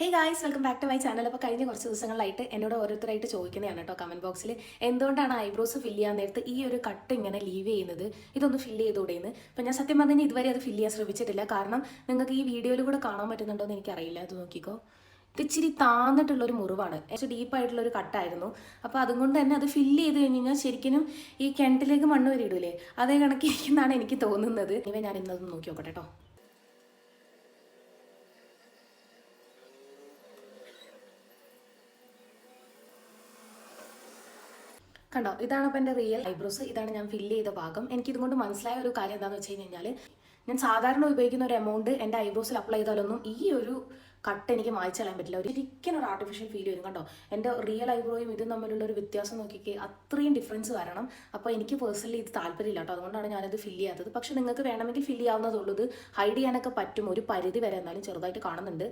Hey guys, welcome back to my channel. അപ്പോൾ കഴിഞ്ഞ കുറച്ച് ദിവസങ്ങളായിട്ട് എന്നോട് ഓരോരുത്തരായിട്ട് ചോദിക്കുന്നതാണ് കേട്ടോ കമൻറ്റ് ബോക്സിൽ, എന്തുകൊണ്ടാണ് ഐബ്രോസ് ഫില്ല് ചെയ്യാൻ നേരത്ത് ഈ ഒരു കട്ട് ഇങ്ങനെ ലീവ് ചെയ്യുന്നത്, ഇതൊന്ന് ഫില്ല് ചെയ്തുകൂടെയെന്ന്. അപ്പോൾ ഞാൻ സത്യം പറഞ്ഞാൽ ഇതുവരെ അത് ഫില്ല് ചെയ്യാൻ ശ്രമിച്ചിട്ടില്ല. കാരണം നിങ്ങൾക്ക് ഈ വീഡിയോയിൽ കൂടെ കാണാൻ പറ്റുന്നുണ്ടോ എന്ന് എനിക്കറിയില്ല. അത് നോക്കിക്കോ, ഇത് ഇച്ചിരി താന്നിട്ടുള്ളൊരു മുറിവാണ്, കുറച്ച് ഡീപ്പായിട്ടുള്ളൊരു കട്ടായിരുന്നു. അപ്പോൾ അതുകൊണ്ട് തന്നെ അത് ഫില്ല് ചെയ്ത് കഴിഞ്ഞ് കഴിഞ്ഞാൽ ശരിക്കും ഈ കിണറ്റിലേക്ക് മണ്ണ് വരെ ഇടൂലേ, അതേ കണക്കിരിക്കുന്നതാണ് എനിക്ക് തോന്നുന്നത്. ഇവ ഞാൻ ഇന്നതൊന്ന് നോക്കി നോക്കട്ടെ കേട്ടോ. കണ്ടോ, ഇതാണ് അപ്പോൾ എൻ്റെ റിയൽ ഐബ്രോസ്. ഇതാണ് ഞാൻ ഫില്ല് ചെയ്ത ഭാഗം. എനിക്കിതുകൊണ്ട് മനസ്സിലായ ഒരു കാര്യം എന്താണെന്ന് വെച്ച് കഴിഞ്ഞാൽ, ഞാൻ സാധാരണ ഉപയോഗിക്കുന്ന ഒരു എമൗണ്ട് എൻ്റെ ഐബ്രോസിൽ അപ്ലൈ ചെയ്താലൊന്നും ഈ ഒരു കട്ട് എനിക്ക് മായ്ച്ചു കളയാൻ പറ്റില്ല. ഒരിക്കലും ഒരു ആർട്ടിഫിഷ്യൽ ഫീൽ വരും. കണ്ടോ, എൻ്റെ റിയൽ ഐബ്രോയും ഇതും തമ്മിലുള്ള ഒരു വ്യത്യാസം നോക്കിക്കേ, അത്രയും ഡിഫറൻസ് വരണം. അപ്പോൾ എനിക്ക് പേഴ്സണലി ഇത് താല്പര്യമില്ല കേട്ടോ, അതുകൊണ്ടാണ് ഞാനത് ഫില്ല് ചെയ്യാത്തത്. പക്ഷേ നിങ്ങൾക്ക് വേണമെങ്കിൽ ഫില്ല് ചെയ്യാവുന്നതുള്ളൂ. ഇത് ഹൈഡ് ചെയ്യാനൊക്കെ പറ്റും ഒരു പരിധി വരെ, എന്നാലും ചെറുതായിട്ട് കാണുന്നുണ്ട്.